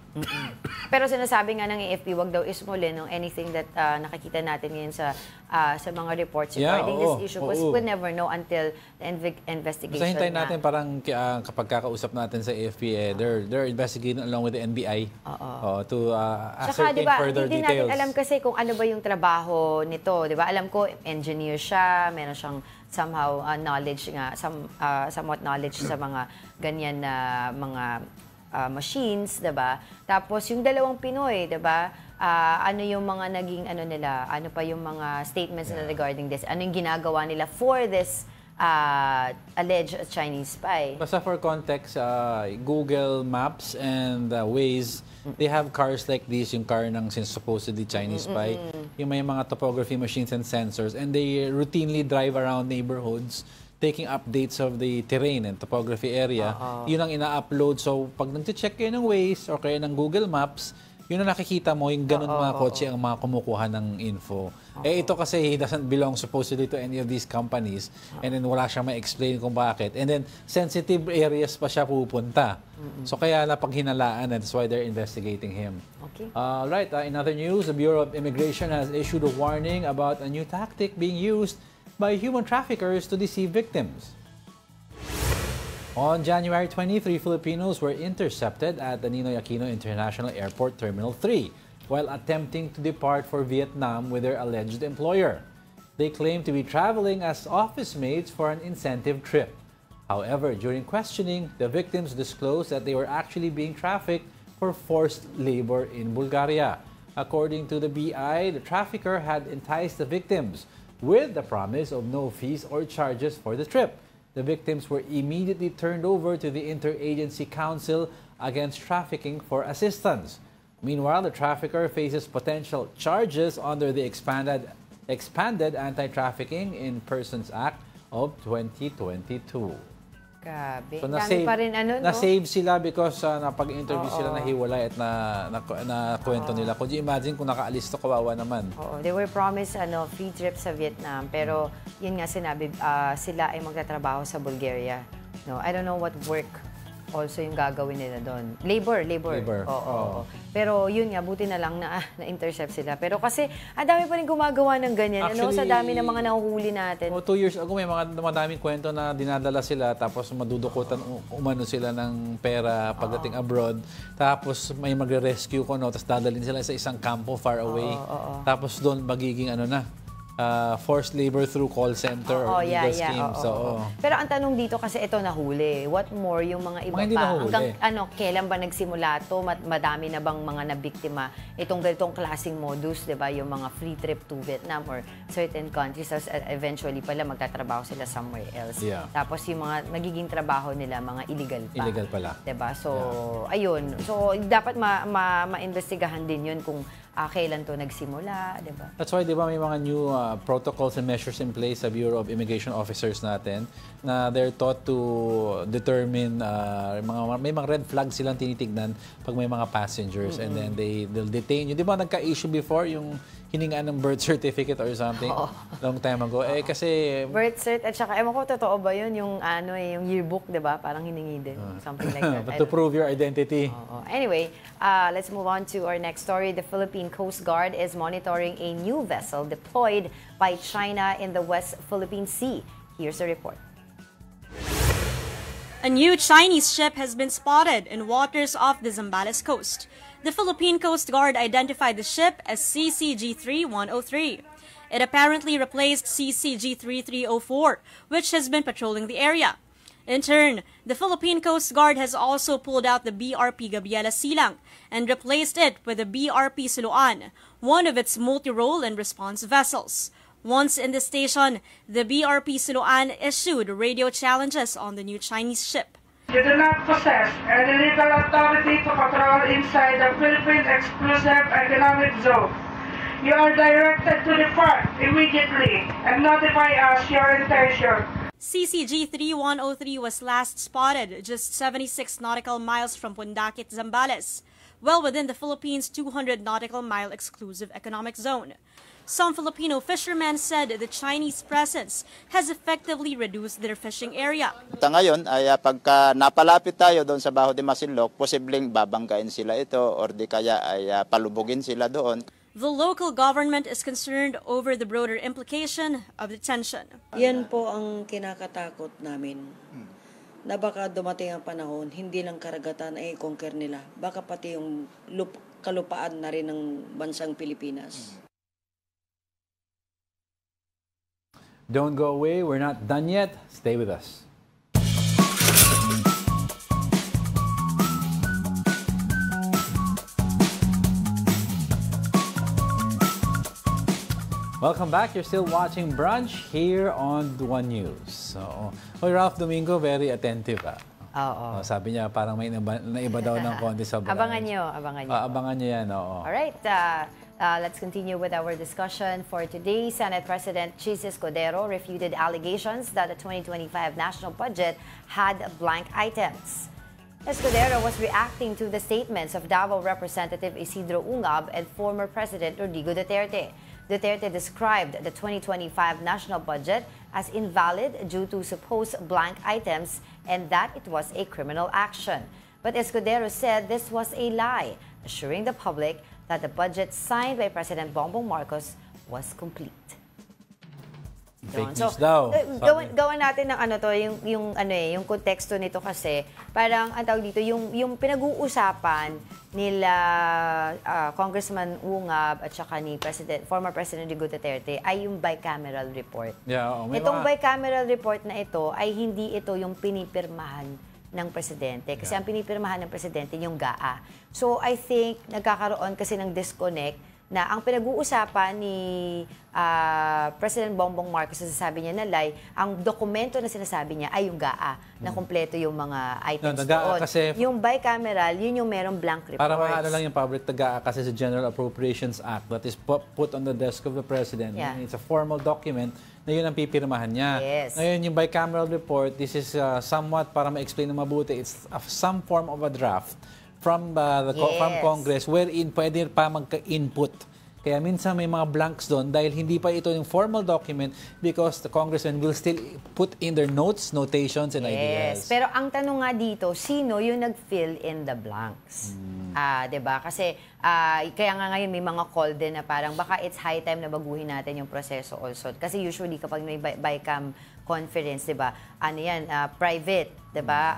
Pero sinasabi nga ng AFP, wag daw ismulin ng anything that nakikita natin ngayon sa mga reports regarding this issue. Because we never know until the investigation. Basta hintayin natin parang kapag kakausap natin sa AFP, they're investigating along with the NBI to ascertain further details. Hindi natin alam kasi kung ano ba yung trabaho nito. Diba? Alam ko, engineer siya, meron siyang somehow knowledge nga, somewhat knowledge sa mga ganyan na mga machines, diba? Tapos yung dalawang Pinoy, diba? Ano yung mga naging ano nila, ano pa yung mga statements na regarding this, ano yung ginagawa nila for this alleged Chinese spy. Basta for context, Google Maps and Waze, they have cars like this, yung car ng supposedly Chinese spy, yung may mga topography machines and sensors, and they routinely drive around neighborhoods taking updates of the terrain and topography area. Yun ang ina-upload. So, pag nag-check kayo ng Waze or kayo ng Google Maps, yun ang nakikita mo, yung ganun mga kotse ang mga kumukuha ng info. Ito kasi he doesn't belong supposedly to any of these companies, and then wala siyang ma-explain kung bakit. And then, sensitive areas pa siya pupunta. So, kaya napaghinalaan, and that's why they're investigating him. Okay. Right, in other news, the Bureau of Immigration has issued a warning about a new tactic being used by human traffickers to deceive victims. On January 23, Filipinos were intercepted at the Ninoy Aquino International Airport Terminal 3 while attempting to depart for Vietnam with their alleged employer. They claimed to be traveling as office mates for an incentive trip. However, during questioning, the victims disclosed that they were actually being trafficked for forced labor in Bulgaria. According to the BI, the trafficker had enticed the victims with the promise of no fees or charges for the trip. The victims were immediately turned over to the Interagency Council Against Trafficking for assistance. Meanwhile, the trafficker faces potential charges under the expanded Anti-Trafficking in Persons Act of 2022. Grabe. So, dami pa rin ano, no? Na-save sila because napag-interview sila na hiwalay at na kwento nila. Could you imagine kung nakaalis to, kawawa naman? They were promised free trip sa Vietnam, pero yun nga sinabi, sila ay magtatrabaho sa Bulgaria. No, I don't know what work also yung gagawin nila doon. Labor. Oo. Pero yun nga, buti na lang na na-intercept sila. Pero kasi, ang dami pa rin gumagawa ng ganyan. Actually, sa dami ng mga nahuhuli natin. 2 years ago, may madaming kwento na dinadala sila, tapos madudukutan umano sila ng pera pagdating abroad. Tapos may magre-rescue ko, tapos dadalhin sila sa isang kampo far away. Tapos doon magiging forced labor through call center or legal schemes. Pero ang tanong dito kasi ito nahuli. What more yung mga iba pa? Hanggang kailan ba nagsimula to? Madami na bang mga nabiktima itong ganitong klaseng modus, 'di ba? Yung mga free trip to Vietnam or certain countries, eventually pala magtatrabaho sila somewhere else. Tapos yung mga magiging trabaho nila mga illegal pa. Illegal pala. 'Di ba? So ayun. So dapat maimbestigahan din 'yun kung kailan to nagsimula, 'di ba? That's why 'di ba may mga new protocols and measures in place sa Bureau of Immigration Officers natin na they're taught to determine, may mga red flags silang tinitignan pag may mga passengers and then they'll detain you. Di ba nagka-issue before yung hiningaan ng birth certificate or something long time ago? Eh kasi... Birth cert at saka, ewan ko, totoo ba yun? Yung, yung yearbook, di ba? Parang hiningi din. Something like that. But to prove your identity. Anyway, let's move on to our next story. The Philippine Coast Guard is monitoring a new vessel deployed by China in the West Philippine Sea. Here's the report. A new Chinese ship has been spotted in waters off the Zambales coast. The Philippine Coast Guard identified the ship as CCG-3103. It apparently replaced CCG-3304, which has been patrolling the area. In turn, the Philippine Coast Guard has also pulled out the BRP Gabriela Silang and replaced it with the BRP Siloan, one of its multi-role and response vessels. Once in the station, the BRP Siloan issued radio challenges on the new Chinese ship. You do not possess any legal authority to patrol inside the Philippine Exclusive Economic Zone. You are directed to depart immediately and notify us your intention. CCG-3103 was last spotted just 76 nautical miles from Pundakit, Zambales, well within the Philippines' 200 nautical mile exclusive economic zone. Some Filipino fishermen said the Chinese presence has effectively reduced their fishing area. Ngayon ay pagka napalapit tayo doon sa Baho de Masinloc, posibleng babanggain sila ito or di kaya ay palubugin sila doon. The local government is concerned over the broader implication of detention. Yan po ang kinakatakot namin. Na baka dumating ang panahon, hindi lang karagatan ay i-conquer nila. Baka pati yung kalupaan na rin ng bansang Pilipinas. Don't go away. We're not done yet. Stay with us. Welcome back. You're still watching Brunch here on One News. So, Ralph Domingo, very attentive. Sabi niya parang may naiba daw ng konti sa Brunch. Abangan nyo. Abangan nyo yan, oo. Alright. Let's continue with our discussion for today. Senate President Chis Escudero refuted allegations that the 2025 national budget had blank items. Escudero was reacting to the statements of Davao Representative Isidro Ungab and former President Rodrigo Duterte. Duterte described the 2025 national budget as invalid due to supposed blank items and that it was a criminal action. But Escudero said this was a lie, assuring the public that the budget signed by President Bongbong Marcos was complete. Fake news daw. Gawan natin ng yung konteksto nito kasi parang ang tawag dito yung pinag-uusapan nila Congressman Ungab at saka ni former President Rodrigo Duterte ay yung bicameral report. Itong bicameral report na ito ay hindi ito yung pinipirmahan ng presidente. Kasi ang pinipirmahan ng presidente yung GAA. So I think nagkakaroon kasi ng disconnect na ang pinag-uusapan ni President Bongbong Marcos na sinasabi niya na lie, ang dokumento na sinasabi niya ay yung GAA na kumpleto yung mga items doon. Yung bicameral, yun yung merong blank reports. Para maano lang yung public GAA kasi sa General Appropriations Act that is put on the desk of the President. Yeah. It's a formal document na yun ang pipirmahan niya. Yes. Ngayon, yung bicameral report, this is somewhat, para ma-explain na mabuti, it's some form of a draft from from Congress wherein pwede pa magka-input. Kaya minsan may mga blanks doon dahil hindi pa ito yung formal document because the congressman will still put in their notes, notations, and ideas. Pero ang tanong nga dito, sino yung nag-fill in the blanks? Diba? Kasi kaya nga ngayon may mga call din na parang baka it's high time na baguhin natin yung proseso also. Kasi usually kapag may BICAM conference, diba? Ano yan, private, diba?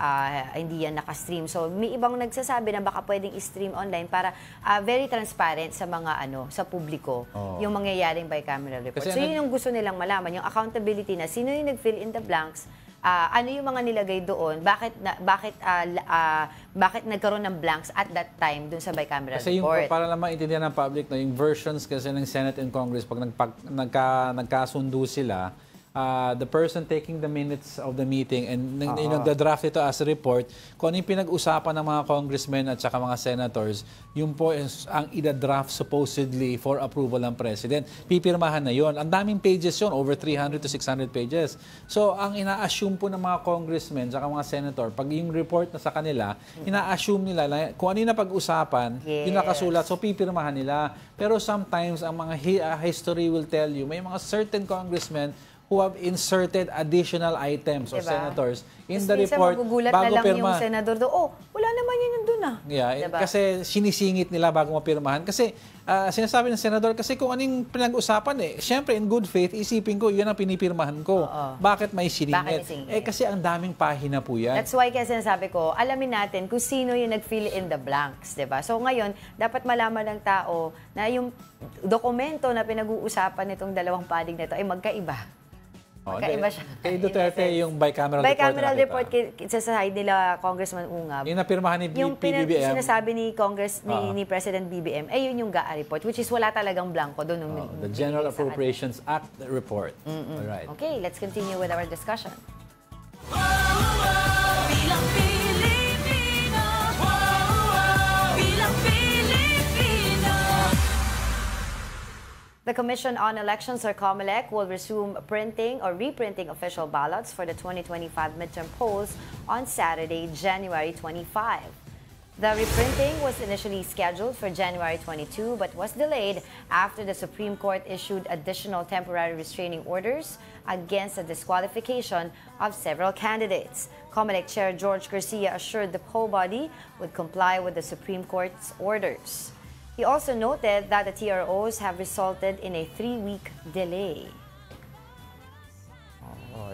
Hindi yan naka-stream. So may ibang nagsasabi na baka pwedeng i-stream online para very transparent sa mga sa publiko yung mangyayaring bicameral report. So yun yung gusto nilang malaman, yung accountability na sino yung nag-fill in the blanks, ano yung mga nilagay doon, bakit nagkaroon ng blanks at that time dun sa bicameral kasi report. Kasi para lang maintindihan ng public, yung versions kasi ng Senate and Congress, pag nagkasundo sila, the person taking the minutes of the meeting and nagda-draft ito as a report, kung ano yung pinag-usapan ng mga congressmen at saka mga senators, yung po ang ida-draft supposedly for approval ng president. Pipirmahan na yon. Ang daming pages yon, over 300 to 600 pages. So, ang ina-assume po ng mga congressmen at mga senator, pag yung report na sa kanila, ina-assume nila na kung ano yung napag-usapan, yung nakasulat, so pipirmahan nila. Pero sometimes, ang mga history will tell you, may mga certain congressmen who have inserted additional items or senators in the report bago na lang pirma. Yung senador doon, wala naman yun nandun diba? Kasi sinisingit nila bago mapirmahan. Kasi sinasabi ng senador, kasi kung anong pinag-usapan syempre in good faith, isipin ko, yun ang pinipirmahan ko. Bakit may siningit? Kasi ang daming pahina po yan. That's why kaya sinasabi ko, alamin natin kung sino yung nag-fill in the blanks, diba? So ngayon, dapat malaman ng tao na yung dokumento na pinag-uusapan nitong dalawang panig na ito ay magkaiba. Magkaiba siya. Kay Duterte yung bicameral report. Bicameral report sa side nila Congressman Ungab. Yung napirmahan ni PBBM. Yung sinasabi ni ni President BBM, ay yun yung GAA report, which is wala talagang blanco doon. The General Appropriations Act report. All right. Okay, let's continue with our discussion. The Commission on Elections, or COMELEC, will resume printing or reprinting official ballots for the 2025 midterm polls on Saturday, January 25. The reprinting was initially scheduled for January 22 but was delayed after the Supreme Court issued additional temporary restraining orders against the disqualification of several candidates. COMELEC Chair George Garcia assured the poll body would comply with the Supreme Court's orders. He also noted that the TROs have resulted in a 3-week delay.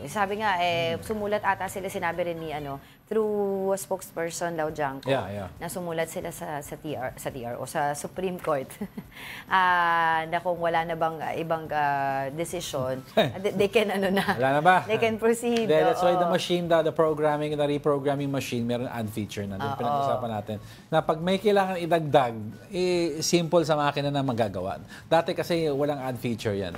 Sabi nga, sumulat ata sila, sinabi rin ni through a spokesperson, Lau Jiangco, na sumulat sila sa TRO, sa Supreme Court, na kung wala na bang ibang decision, they can Wala na ba? They can proceed. That's why the machine, the programming, the reprogramming machine, meron add feature na doon pinag-usapan natin. Na pag may kailangan idagdag, simple sa makina na magagawa. Dati kasi walang add feature yan.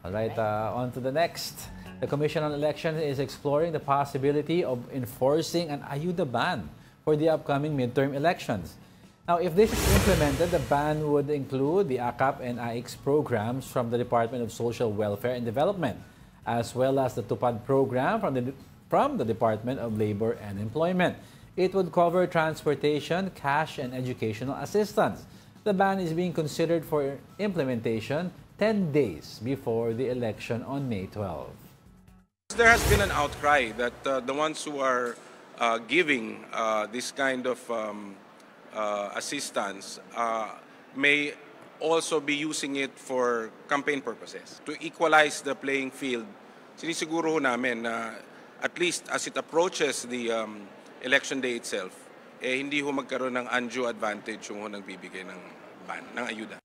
Alright, on to the next. The Commission on Elections is exploring the possibility of enforcing an ayuda ban for the upcoming midterm elections. Now, if this is implemented, the ban would include the AKAP and AIX programs from the Department of Social Welfare and Development, as well as the TUPAD program from the Department of Labor and Employment. It would cover transportation, cash, and educational assistance. The ban is being considered for implementation 10 days before the election on May 12. There has been an outcry that the ones who are giving this kind of assistance may also be using it for campaign purposes. To equalize the playing field, sinisiguro namin na at least as it approaches the election day itself, hindi ho magkaroon ng undue advantage yung nagbibigay ng ban, ng ayuda.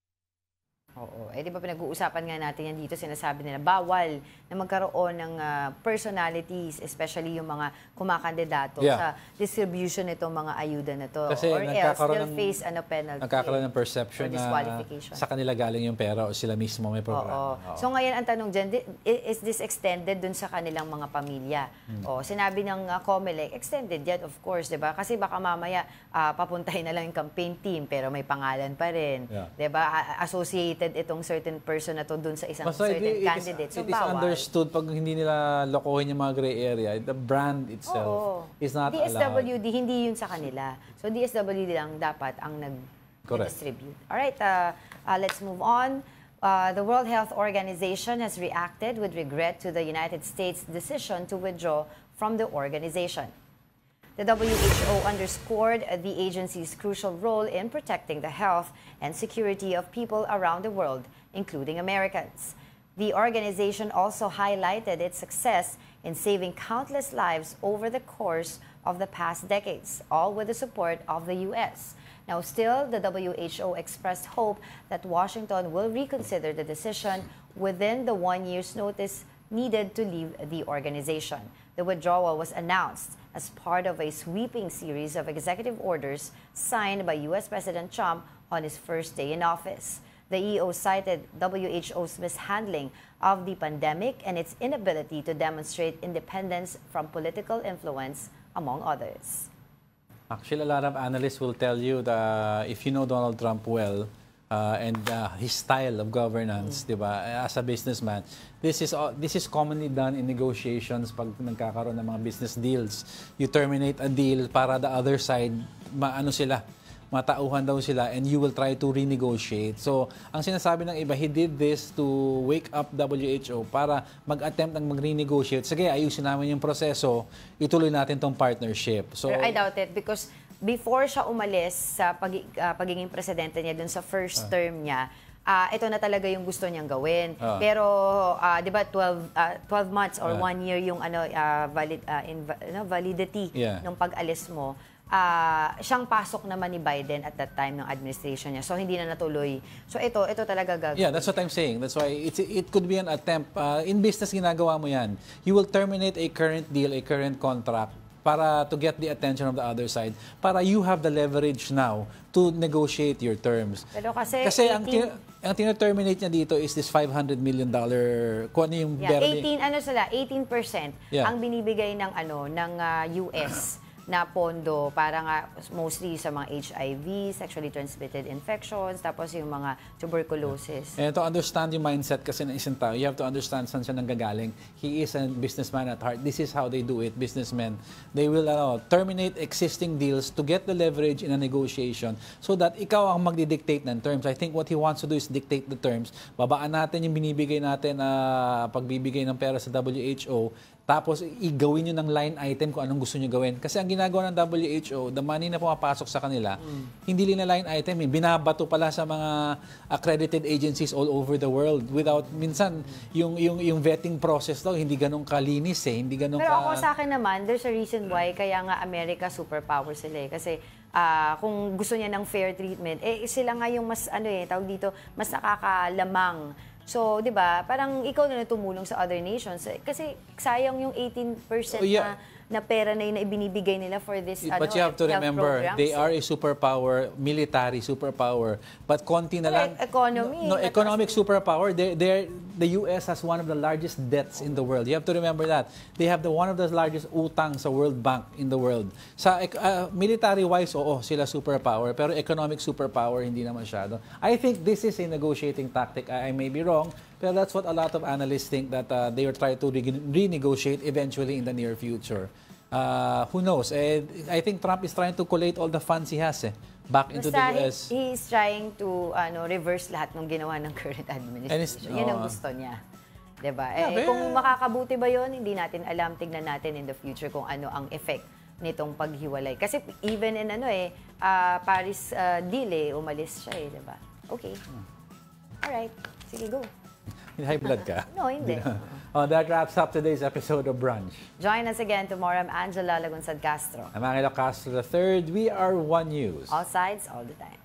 Oo. Di ba pinag-uusapan nga natin yan dito, sinasabi nila, bawal na magkaroon ng personalities, especially yung mga kumakandidato sa distribution nitong mga ayuda na to. Kasi or else they'll face penalty. Nagkakaroon ng perception na sa kanila galing yung pera o sila mismo may programa. So ngayon ang tanong dyan, is this extended dun sa kanilang mga pamilya? Sinabi ng COMELEC, extended yan, of course, di ba? Kasi baka mamaya papuntahin na lang yung campaign team pero may pangalan pa rin. Di ba? Associated itong certain person na to dun sa isang certain candidate. So, it is understood pag hindi nila lokohin yung mga gray area, the brand itself is not DSWD, allowed. hindi yun sa kanila. So, DSWD lang dapat ang nag-distribute. Alright, let's move on. The World Health Organization has reacted with regret to the United States' decision to withdraw from the organization. The WHO underscored the agency's crucial role in protecting the health and security of people around the world, including Americans. The organization also highlighted its success in saving countless lives over the course of the past decades, all with the support of the U.S. Now, still, the WHO expressed hope that Washington will reconsider the decision within the 1 year's notice needed to leave the organization. The withdrawal was announced as part of a sweeping series of executive orders signed by U.S. President Trump on his first day in office. The EO cited WHO's mishandling of the pandemic and its inability to demonstrate independence from political influence, among others. Actually, a lot of analysts will tell you that if you know Donald Trump well, and his style of governance, di ba? As a businessman, this is commonly done in negotiations pag nagkakaroon ng mga business deals. You terminate a deal para the other side matauhan daw sila, and you will try to renegotiate. So, ang sinasabi ng iba, he did this to wake up WHO para mag-attempt ng mag-renegotiate. Sige, ayusin namin yung proseso, ituloy natin tong partnership. So, pero I doubt it because before siya umalis sa pagiging presidente niya dun sa first term niya, ito na talaga yung gusto niyang gawin. Pero, di ba, 12 months or 1 year yung validity ng pag-alis mo. Siyang pasok naman ni Biden at that time ng administration niya. So, hindi na natuloy. So, ito talaga gagawin. Yeah, that's what I'm saying. That's why it could be an attempt. In business, ginagawa mo yan. You will terminate a current deal, a current contract, para to get the attention of the other side, para you have the leverage now to negotiate your terms. Pero kasi ang tina-terminate niya dito is this $500 million, kung ano yung 18% ang binibigay ng US na pondo para nga mostly sa mga HIV, sexually transmitted infections, tapos yung mga tuberculosis. And to understand yung mindset kasi ng isang tao, you have to understand saan siya nanggagaling. He is a businessman at heart. This is how they do it, businessmen. They will terminate existing deals to get the leverage in a negotiation so that ikaw ang magdidictate ng terms. I think what he wants to do is dictate the terms. Babaan natin yung binibigay natin pagbibigay ng pera sa WHO. Tapos, igawin nyo ng line item kung anong gusto nyo gawin. Kasi ang ginagawa ng WHO, the money na pumapasok sa kanila, hindi rin na line item. Binabato pala sa mga accredited agencies all over the world. Without, minsan, yung vetting process daw, hindi ganun kalinis Hindi ganun Pero ako sa akin naman, there's a reason why kaya nga America superpower sila Kasi kung gusto niya ng fair treatment, sila nga yung mas, tawag dito, mas nakakalamang. So, di ba, parang ikaw na tumulong sa other nations. Kasi sayang yung 18% na pera na ibinibigay nila for this But you have to remember, they are a superpower, military superpower. But konti na lang. Economy. No, economic superpower. The US has one of the largest debts in the world. You have to remember that. They have one of the largest utang sa World Bank in the world. Sa military-wise, sila superpower. Pero economic superpower, hindi na masyado. I think this is a negotiating tactic. I may be wrong. Pero that's what a lot of analysts think, that they will try to renegotiate eventually in the near future. Who knows? I think Trump is trying to collate all the funds he has back into the US. He's trying to reverse lahat ng ginawa ng current administration. Yan ang gusto niya. Diba? Kung makakabuti ba yun, hindi natin alam. Tignan natin in the future kung ano ang effect nitong paghiwalay. Kasi even in Paris deal umalis siya diba? Okay. Alright. Sige, go. High blood ka? No, hindi. That wraps up today's episode of Brunch. Join us again tomorrow. I'm Angela Lagunsad Castro. I'm Angelo Castro III. We are One News. All sides, all the time.